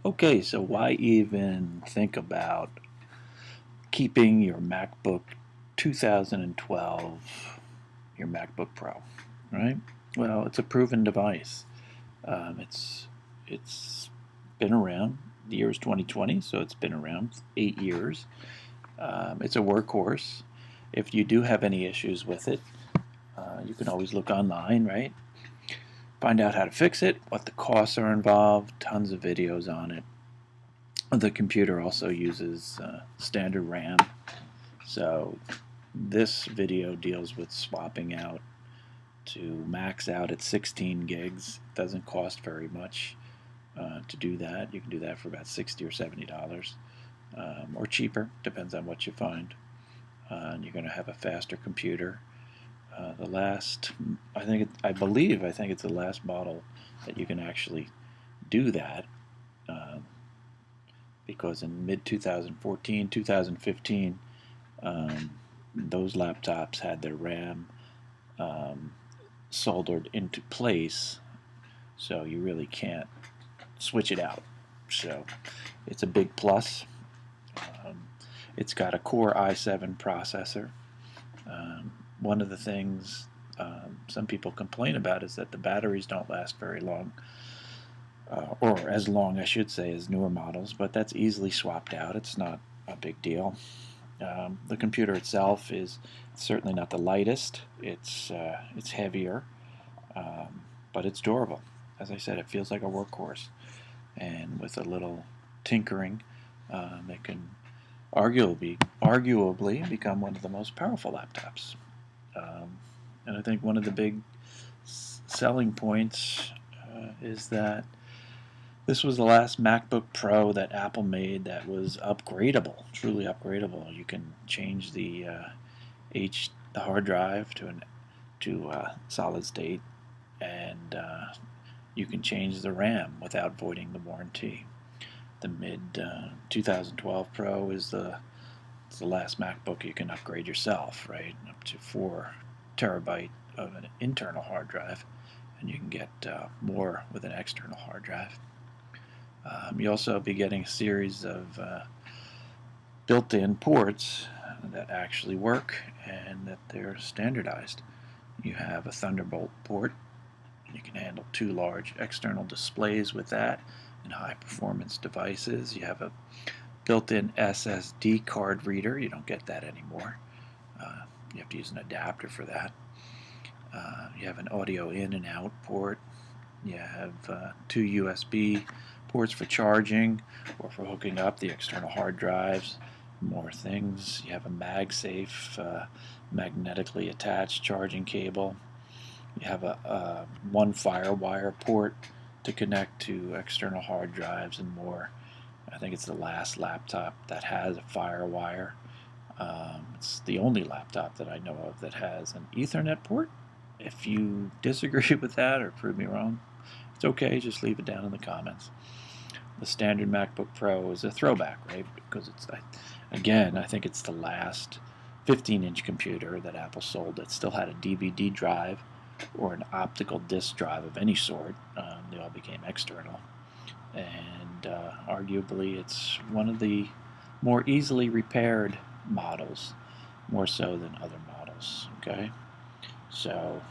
Okay, so why even think about keeping your MacBook 2012, your MacBook Pro, right? Well, it's a proven device. It's been around. The year is 2020, so it's been around 8 years. It's a workhorse. If you do have any issues with it, you can always look online, right? Find out how to fix it, what the costs are involved, tons of videos on it. The computer also uses standard RAM, so this video deals with swapping out to max out at 16 gigs. It doesn't cost very much to do that. You can do that for about $60 or $70, or cheaper, depends on what you find. And you're going to have a faster computer. The last, I think it's the last model that you can actually do that. Because in mid-2014, 2015, those laptops had their RAM soldered into place, so you really can't switch it out. So it's a big plus. It's got a Core i7 processor. One of the things some people complain about is that the batteries don't last very long. Or as long, I should say, as newer models, but that's easily swapped out. It's not a big deal. The computer itself is certainly not the lightest. It's heavier, but it's durable. As I said, it feels like a workhorse, and with a little tinkering, it can arguably become one of the most powerful laptops. And I think one of the big selling points is that this was the last MacBook Pro that Apple made that was upgradable, truly upgradable. You can change the hard drive to solid state, and you can change the RAM without voiding the warranty. The mid 2012 Pro is the last MacBook you can upgrade yourself, right? Up to 4 terabyte of an internal hard drive, and you can get more with an external hard drive. You'll also be getting a series of built-in ports that actually work and that they're standardized. You have a Thunderbolt port. You can handle 2 large external displays with that in high-performance devices. You have a built-in SSD card reader. You don't get that anymore. You have to use an adapter for that. You have an audio in and out port. You have 2 USB ports for charging or for hooking up the external hard drives. More things. You have a MagSafe magnetically attached charging cable. You have a one FireWire port to connect to external hard drives and more. I think it's the last laptop that has a FireWire. It's the only laptop that I know of that has an Ethernet port. If you disagree with that or prove me wrong, it's okay, just leave it down in the comments. The standard MacBook Pro is a throwback, right? Because I think it's the last 15-inch computer that Apple sold that still had a DVD drive or an optical disc drive of any sort. They all became external. And arguably it's one of the more easily repaired models, more so than other models, okay? So,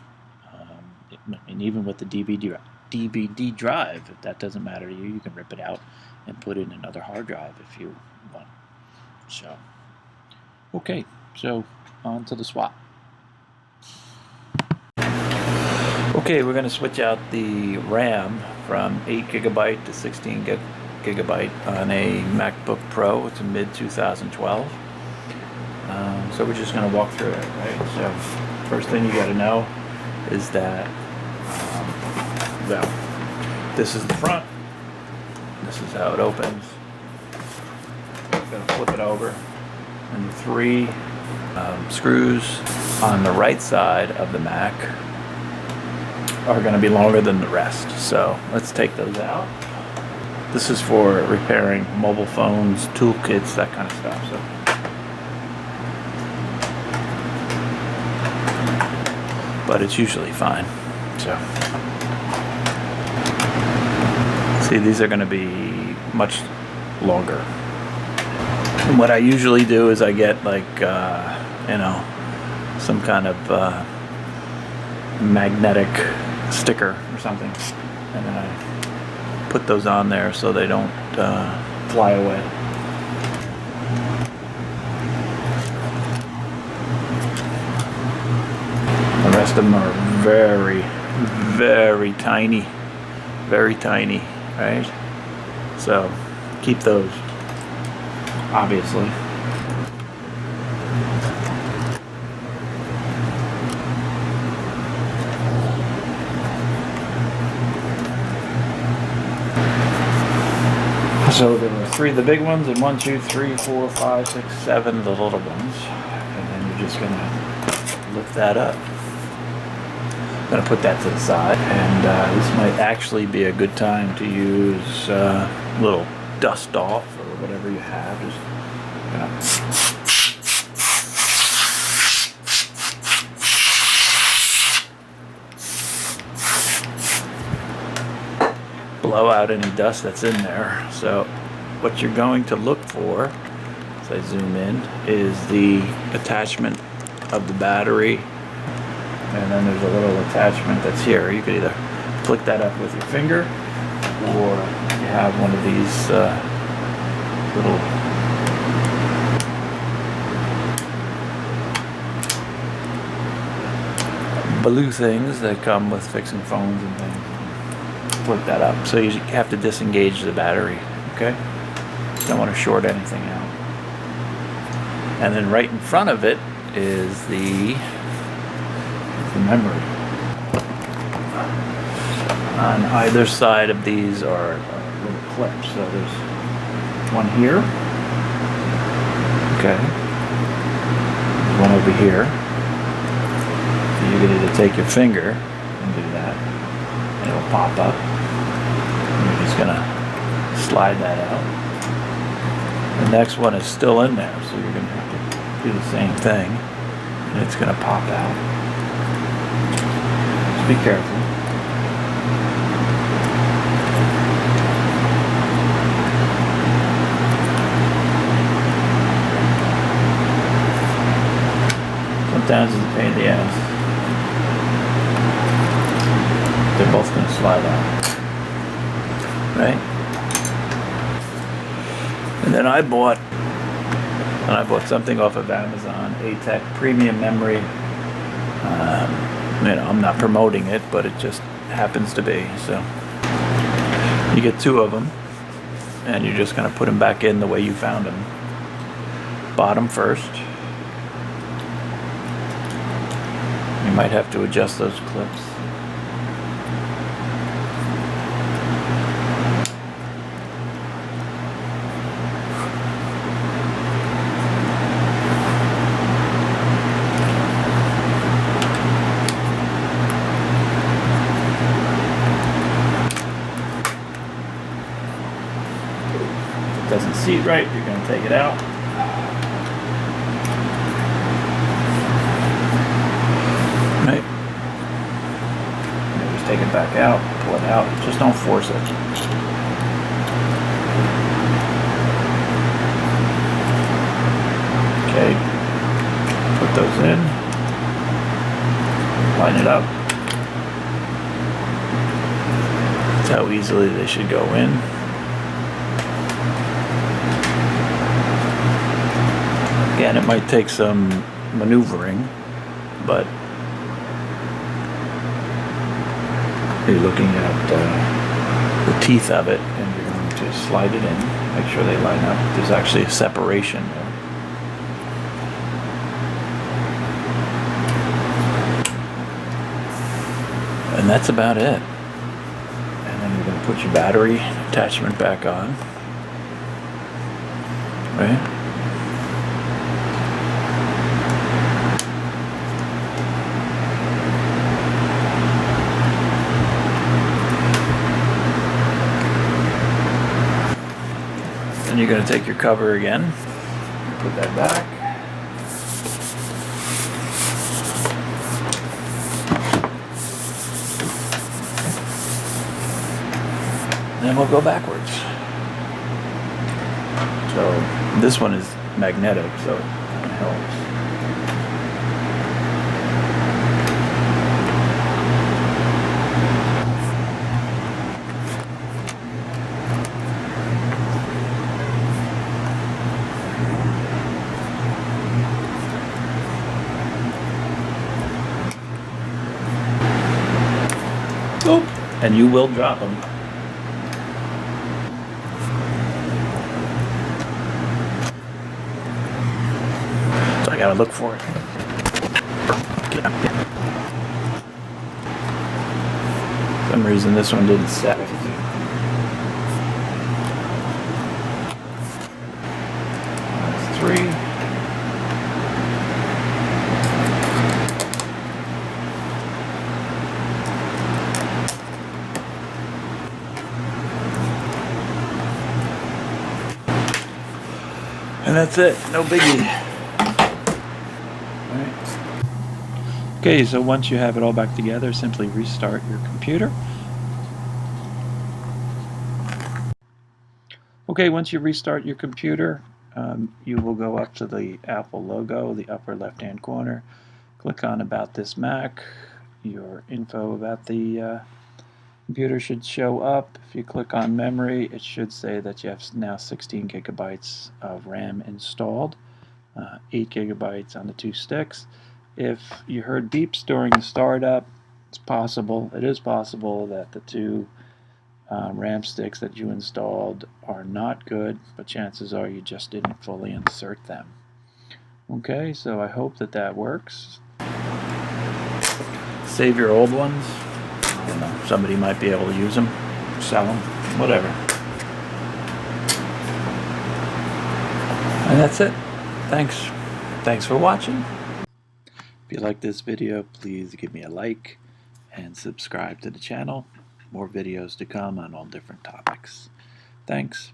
and even with the DVD drive, if that doesn't matter to you, you can rip it out and put in another hard drive if you want. So, okay, so on to the swap. Okay, we're going to switch out the RAM from 8 gigabyte to 16 gigabyte on a MacBook Pro. It's a mid-2012. So we're just going to walk through it, right? So first thing you got to know is that this is the front. This is how it opens. I'm going to flip it over, and the 3 screws on the right side of the Mac are going to be longer than the rest. So let's take those out. This is for repairing mobile phones, toolkits, that kind of stuff. So but it's usually fine. So see, these are going to be much longer. And what I usually do is I get like, some kind of magnetic sticker or something, and then I put those on there so they don't fly away. The rest of them are very, very tiny, right? So keep those, obviously. So there were 3 of the big ones, and 1, 2, 3, 4, 5, 6, 7 of the little ones. And then you're just gonna lift that up. I'm gonna put that to the side, and this might actually be a good time to use a little dust off or whatever you have. Just blow out any dust that's in there. So what you're going to look for, as I zoom in, is the attachment of the battery, and then there's a little attachment that's here. You could either flick that up with your finger, or you have one of these little blue things that come with fixing phones and things. Flip that up. So you have to disengage the battery, okay? You don't want to short anything out. And then right in front of it is the memory. On either side of these are little clips. So there's one here. Okay. There's one over here. So you can either take your finger and do that, and it'll pop up. You're just gonna slide that out. The next one is still in there, so you're gonna have to do the same thing, and it's gonna pop out. Just be careful. Sometimes it's a pain in the ass. They're both gonna slide out. Right? And then I bought something off of Amazon, A-Tech Premium Memory. I'm not promoting it, but it just happens to be. So you get 2 of them, and you're just going to put them back in the way you found them. Bottom first. You might have to adjust those clips. Doesn't seat right, you're going to take it out. Right? And just take it back out, pull it out. Just don't force it. Okay. Put those in. Line it up. That's how easily they should go in. Again, it might take some maneuvering, but you're looking at the teeth of it, and you're going to slide it in, make sure they line up. There's actually a separation there. And that's about it. And then you're going to put your battery attachment back on, right? And you're going to take your cover again, put that back. Then we'll go backwards. So this one is magnetic, so it kind of helps. Oop, and you will drop them. So I gotta look for it. For some reason this one didn't set. That's 3. And that's it, no biggie. Alright. Okay, so once you have it all back together, simply restart your computer. Okay, once you restart your computer, you will go up to the Apple logo, the upper left-hand corner. Click on About This Mac. Your info about the computer should show up. If you click on memory, it should say that you have now 16 gigabytes of RAM installed, 8 gigabytes on the 2 sticks. If you heard beeps during the startup, it is possible that the 2 RAM sticks that you installed are not good, but chances are you just didn't fully insert them. Okay, so I hope that works. Save your old ones. I don't know, somebody might be able to use them, sell them, whatever. And that's it. Thanks for watching. If you like this video, please give me a like and subscribe to the channel. More videos to come on all different topics. Thanks.